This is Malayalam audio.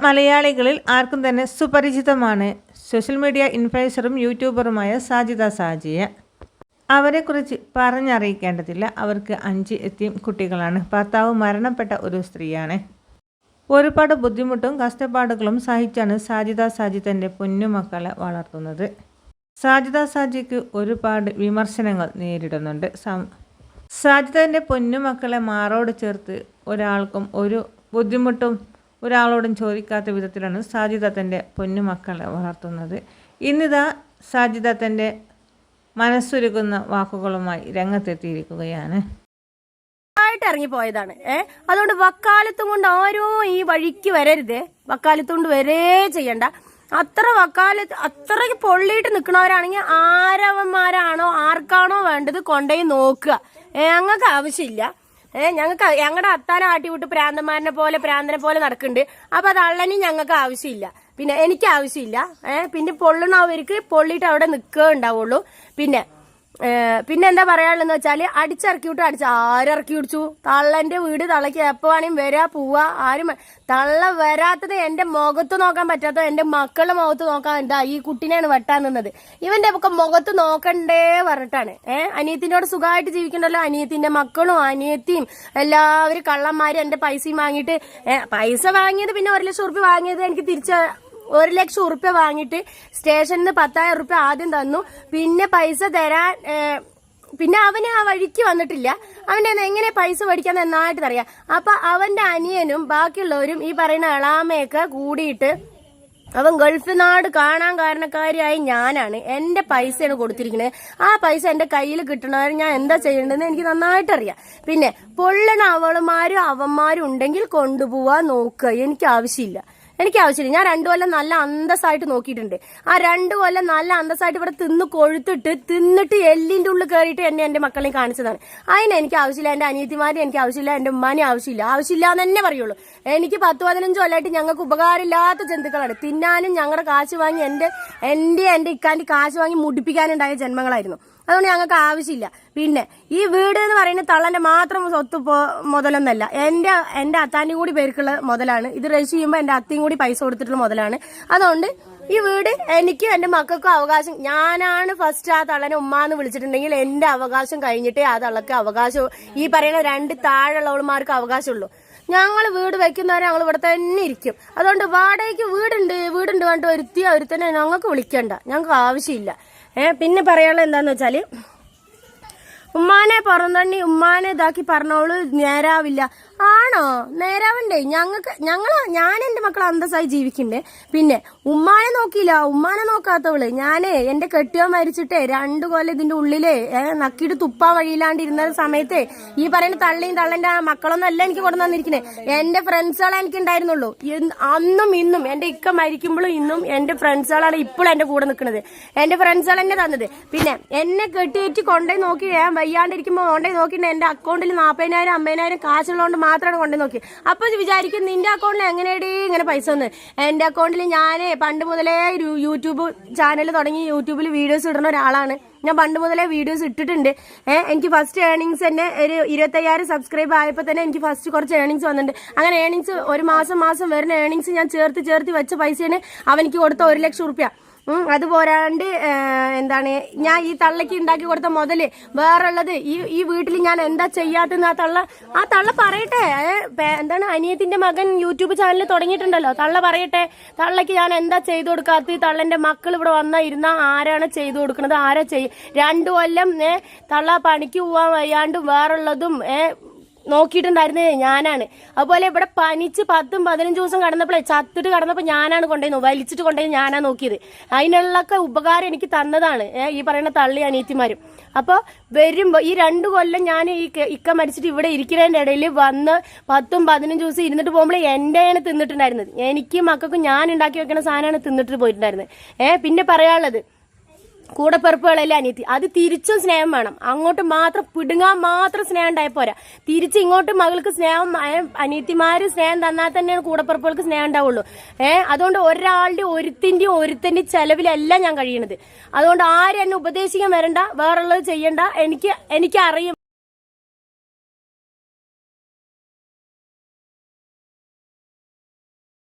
മലയാളികളിൽ ആർക്കും തന്നെ സുപരിചിതമാണ് സോഷ്യൽ മീഡിയ ഇൻഫ്ലുവൻസറും യൂട്യൂബറുമായ സാജിദ സാജിയ. അവരെക്കുറിച്ച് പറഞ്ഞറിയിക്കേണ്ടതില്ല. അവർക്ക് 5 എത്തിയും കുട്ടികളാണ്. ഭർത്താവ് മരണപ്പെട്ട ഒരു സ്ത്രീയാണ്. ഒരുപാട് ബുദ്ധിമുട്ടും കഷ്ടപ്പാടുകളും സഹിച്ചാണ് സാജിദ സാജി തൻ്റെ പൊന്നുമക്കളെ വളർത്തുന്നത്. സാജിദ സാജിക്ക് ഒരുപാട് വിമർശനങ്ങൾ നേരിടുന്നുണ്ട്. സാജിദൻ്റെ പൊന്നുമക്കളെ മാറോട് ചേർത്ത് ഒരാൾക്കും ഒരു ബുദ്ധിമുട്ടും ഒരാളോടും ചോദിക്കാത്ത വിധത്തിലാണ് സാജിദ തൻ്റെ പൊന്നുമക്കളെ വളർത്തുന്നത്. ഇന്നിതാ സാജിദ തൻ്റെ മനസ്സുരുകുന്ന വാക്കുകളുമായി രംഗത്തെത്തിയിരിക്കുകയാണ്. ഇറങ്ങിപ്പോയതാണ്. അതുകൊണ്ട് വക്കാലത്തും കൊണ്ട് ആരോ ഈ വഴിക്ക് വരരുത്. വക്കാലത്തുകൊണ്ട് വരേ ചെയ്യണ്ട. അത്ര വക്കാലത്ത് അത്രയ്ക്ക് പൊള്ളിയിട്ട് നിൽക്കുന്നവരാണെങ്കിൽ ആരവന്മാരാണോ ആർക്കാണോ വേണ്ടത് കൊണ്ടുപോയി നോക്കുക. ഞങ്ങൾക്ക് ആവശ്യമില്ല. ഞങ്ങളുടെ അത്താനെ ആട്ടിവിട്ട് പ്രാന്തന്മാരനെ പോലെ പ്രാന്തനെ പോലെ നടക്കുന്നുണ്ട്. അപ്പൊ അത് അള്ളനും ഞങ്ങൾക്ക് ആവശ്യമില്ല. പിന്നെ എനിക്ക് ആവശ്യമില്ല. പിന്നെ പൊള്ളണവർക്ക് പൊള്ളിയിട്ട് അവിടെ നിൽക്കുക ഉണ്ടാവുള്ളൂ. പിന്നെ എന്താ പറയാനുള്ളതെന്ന് വെച്ചാല് അടിച്ചിറക്കി വിട്ട് ആരിറക്കി വിടിച്ചു? തള്ളന്റെ വീട് തള്ളക്ക് എപ്പോ വേണമെങ്കിൽ വരാ പോവാ. ആരും തള്ള വരാത്തത് എന്റെ മുഖത്ത് നോക്കാൻ പറ്റാത്തത് എന്റെ മക്കളുടെ മുഖത്ത് നോക്കാൻ എന്താ ഈ കുട്ടീനെയാണ് വെട്ടാൻ നിന്നത്. ഇവന്റെ ഒക്കെ മുഖത്ത് നോക്കണ്ടേ പറഞ്ഞിട്ടാണ്. അനിയത്തിനോട് സുഖമായിട്ട് ജീവിക്കണ്ടല്ലോ. അനിയത്തിന്റെ മക്കളും അനിയത്തിയും എല്ലാവരും കള്ളന്മാരും എന്റെ പൈസയും വാങ്ങിയിട്ട് പൈസ വാങ്ങിയത് പിന്നെ 1 ലക്ഷം റുപ്യ വാങ്ങിയത് എനിക്ക് 1 ലക്ഷം റുപ്യ വാങ്ങിയിട്ട് സ്റ്റേഷനിൽ നിന്ന് 10,000 റുപ്യ ആദ്യം തന്നു. പിന്നെ പൈസ തരാൻ പിന്നെ അവന് ആ വഴിക്ക് വന്നിട്ടില്ല. അവന്റെ എങ്ങനെ പൈസ മേടിക്കാൻ നന്നായിട്ട് അറിയാം. അപ്പൊ അവന്റെ അനിയനും ബാക്കിയുള്ളവരും ഈ പറയുന്ന എളാമയൊക്കെ കൂടിയിട്ട് അവൻ ഗൾഫ് നാട് കാണാൻ കാരണക്കാരിയായി ഞാനാണ്. എന്റെ പൈസയാണ് കൊടുത്തിരിക്കുന്നത്. ആ പൈസ എന്റെ കയ്യിൽ കിട്ടണവരെ ഞാൻ എന്താ ചെയ്യേണ്ടതെന്ന് എനിക്ക് നന്നായിട്ട് അറിയാം. പിന്നെ പൊള്ളണ അവളുമാരും അവന്മാരും ഉണ്ടെങ്കിൽ കൊണ്ടുപോവാൻ നോക്കുക. എനിക്ക് ആവശ്യമില്ല. ഞാൻ 2 കൊല്ലം നല്ല അന്തസ്സായിട്ട് നോക്കിയിട്ടുണ്ട്. ആ 2 കൊല്ലം നല്ല അന്തസ്സായിട്ട് ഇവിടെ തിന്നിട്ട് എല്ലിന്റെ ഉള്ളിൽ കയറിയിട്ട് എന്റെ മക്കളെ കാണിച്ചതാണ്. അതിന് എനിക്ക് ആവശ്യമില്ല. എന്റെ അനിയത്തിമാരെ എനിക്ക് ആവശ്യമില്ല. എന്റെ ഉമ്മാനെ ആവശ്യമില്ല എന്ന് തന്നെ പറയുള്ളൂ. എനിക്ക് 10-15 കൊല്ലമായിട്ട് ഞങ്ങൾക്ക് ഉപകാരമില്ലാത്ത ജന്തുക്കളാണ്. തിന്നാനും ഞങ്ങളുടെ കാശ് വാങ്ങി എന്റെ ഇക്കാന്റെ കാശ് വാങ്ങി മുടിപ്പിക്കാനുണ്ടായ ജന്മങ്ങളായിരുന്നു. അതുകൊണ്ട് ഞങ്ങൾക്ക് ആവശ്യമില്ല. പിന്നെ ഈ വീട് എന്ന് പറയുന്നത് തള്ളന്റെ മാത്രം സ്വത്ത് മുതലൊന്നല്ല. എന്റെ അത്താന്റെ കൂടി പേർക്കുള്ള മുതലാണ്. ഇത് രജിസ്റ്റർ ചെയ്യുമ്പോൾ എന്റെ അത്തയും കൂടി പൈസ കൊടുത്തിട്ടുള്ള മുതലാണ്. അതുകൊണ്ട് ഈ വീട് എനിക്കും എന്റെ മക്കൾക്കും അവകാശം. ഞാനാണ് ഫസ്റ്റ് ആ തള്ളനെ ഉമ്മാന്ന് വിളിച്ചിട്ടുണ്ടെങ്കിൽ എന്റെ അവകാശം കഴിഞ്ഞിട്ടേ ആ തള്ളക്ക് അവകാശം ഈ പറയുന്ന 2 താഴെയുള്ളവന്മാർക്ക് അവകാശമുള്ളൂ. ഞങ്ങൾ വീട് വെക്കുന്നവരെ ഞങ്ങൾ ഇവിടെ തന്നെ ഇരിക്കും. അതുകൊണ്ട് വാടകയ്ക്ക് വീടുണ്ട് വേണ്ട ഒരുത്തനെ ഞങ്ങൾക്ക് വിളിക്കണ്ട. ഞങ്ങൾക്ക് ആവശ്യമില്ല. പിന്നെ പറയാനുള്ളത് എന്താന്ന് വെച്ചാല് ഉമ്മാനെ പുറന്തണ്ണി ഉമ്മാനെ ഇതാക്കി പറഞ്ഞോളൂ നേരാവില്ല. ആണോ? നേരാവണ്ടേ? ഞാൻ എന്റെ മക്കളെ അന്തസ്സായി ജീവിക്കണ്ടേ. പിന്നെ ഉമ്മാനെ നോക്കിയില്ല. ഉമ്മാനെ നോക്കാത്തവള് ഞാനേ എന്റെ കെട്ടിയോ മരിച്ചിട്ടേ 2 കൊല്ലം ഇതിന്റെ ഉള്ളിലേ നക്കിയിട്ട് തുപ്പാൻ വഴിയില്ലാണ്ടിരുന്ന സമയത്തെ ഈ പറയുന്ന തള്ളന്റെ മക്കളൊന്നും അല്ല എനിക്ക് കൊണ്ടു തന്നിരിക്കണേ. എന്റെ ഫ്രണ്ട്സുകളെ എനിക്ക് ഉണ്ടായിരുന്നുള്ളൂ. അന്നും ഇന്നും എന്റെ ഇക്ക മരിക്കുമ്പോഴും ഇന്നും എന്റെ ഫ്രണ്ട്സുകളാണ് ഇപ്പോഴും എന്റെ കൂടെ നിൽക്കുന്നത്. എന്റെ ഫ്രണ്ട്സുകൾ എന്നെ തന്നത്. പിന്നെ എന്നെ കെട്ടിയേറ്റ് കൊണ്ടേ നോക്കി ഞാൻ വയ്യാണ്ടിരിക്കുമ്പോ കൊണ്ടേ നോക്കിയിട്ട് എന്റെ അക്കൗണ്ടിൽ 40,000 50,000 കാശുള്ളതുകൊണ്ട് മാത്രമാണ് കൊണ്ടു നോക്കി. അപ്പൊ വിചാരിക്കും നിന്റെ അക്കൗണ്ടിൽ എങ്ങനെയാടി ഇങ്ങനെ പൈസ വന്ന്? എന്റെ അക്കൗണ്ടിൽ ഞാൻ പണ്ട് മുതലേ യൂട്യൂബ് ചാനൽ തുടങ്ങി യൂട്യൂബിൽ വീഡിയോസ് ഇടുന്ന ഒരാളാണ്. ഞാൻ പണ്ട് മുതലേ വീഡിയോസ് ഇട്ടിട്ടുണ്ട്. എനിക്ക് ഫസ്റ്റ് ഏർണിങ്സ് തന്നെ ഒരു 25,000 സബ്സ്ക്രൈബ് ആയപ്പോൾ തന്നെ എനിക്ക് ഫസ്റ്റ് കുറച്ച് ഏർണിങ്സ് വന്നിട്ടുണ്ട്. അങ്ങനെ ഏർണിങ്സ് ഒരു മാസം വരുന്ന ഏർണിങ്സ് ഞാൻ ചേർത്ത് വെച്ച പൈസയാണ് അവനിക്ക് കൊടുത്ത 1 ലക്ഷം റുപ്യ. അത് പോരാണ്ട് എന്താണ് ഞാൻ ഈ തള്ളക്ക് ഉണ്ടാക്കി കൊടുത്ത മുതല് വേറുള്ളത് ഈ വീട്ടിൽ ഞാൻ എന്താ ചെയ്യാത്തെന്ന് ആ തള്ള പറയട്ടെ. എന്താണ് അനിയത്തിന്റെ മകൻ യൂട്യൂബ് ചാനൽ തുടങ്ങിയിട്ടുണ്ടല്ലോ. തള്ള പറയട്ടെ തള്ളക്ക് ഞാൻ എന്താ ചെയ്തു കൊടുക്കാത്ത. തള്ളന്റെ മക്കൾ ഇവിടെ വന്നിരുന്ന ആരാണ് ചെയ്തു കൊടുക്കുന്നത്? ആരാ 2 കൊല്ലം തള്ള പണിക്ക് പോവാൻ വയ്യാണ്ടും വേറുള്ളതും നോക്കിയിട്ടുണ്ടായിരുന്നേ ഞാനാണ്. അതുപോലെ ഇവിടെ പനിച്ച് 10-15 ദിവസം കടന്നപ്പോഴേ ചത്തിട്ട് കടന്നപ്പോൾ ഞാനാണ് വലിച്ചിട്ട് കൊണ്ടുപോയി ഞാനാ നോക്കിയത്. അതിനുള്ളൊക്കെ ഉപകാരം എനിക്ക് തന്നതാണ് ഈ പറയുന്ന തള്ളി അനിയത്തിമാരും. അപ്പൊ വരുമ്പോ ഈ 2 കൊല്ലം ഞാൻ ഈ ഇക്ക മരിച്ചിട്ട് ഇവിടെ ഇരിക്കുന്നതിന്റെ ഇടയിൽ വന്ന് 10-15 ദിവസം ഇരുന്നിട്ട് പോകുമ്പോൾ എന്റെയാണ് തിന്നിട്ടുണ്ടായിരുന്നത്. എനിക്കും മക്കൾക്കും ഞാൻ ഉണ്ടാക്കി വെക്കുന്ന സാധനമാണ് തിന്നിട്ട് പോയിട്ടുണ്ടായിരുന്നത്. പിന്നെ പറയാനുള്ളത് കൂടപ്പിറപ്പുകളല്ലേ അനിയത്തി, അത് തിരിച്ചും സ്നേഹം വേണം. അങ്ങോട്ട് മാത്രം പിടുങ്ങാൻ മാത്രം സ്നേഹം ഉണ്ടായ പോരാ. തിരിച്ച് ഇങ്ങോട്ടും മകൾക്ക് സ്നേഹം അനിയത്തിമാര് സ്നേഹം തന്നാൽ തന്നെയാണ് കൂടപ്പിറപ്പുകൾക്ക് സ്നേഹം ഉണ്ടാവുള്ളൂ. അതുകൊണ്ട് ഒരുത്തന്റെ ചെലവിലല്ല ഞാൻ കഴിയണത്. അതുകൊണ്ട് ആരും എന്നെ ഉപദേശിക്കാൻ വരണ്ട, വേറുള്ളത് ചെയ്യണ്ട. എനിക്ക് അറിയും.